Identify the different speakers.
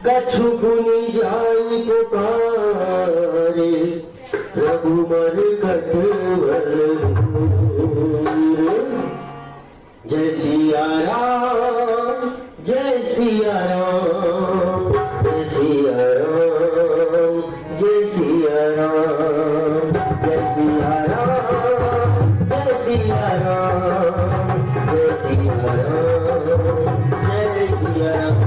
Speaker 1: कछु गुनी जाई पुकारे प्रभु मन कटवर जय सिया राम जय सिया राम जय सिया राम जय सिया राम जय सिया राम जय सिया राम जय सिया राम जय सिया राम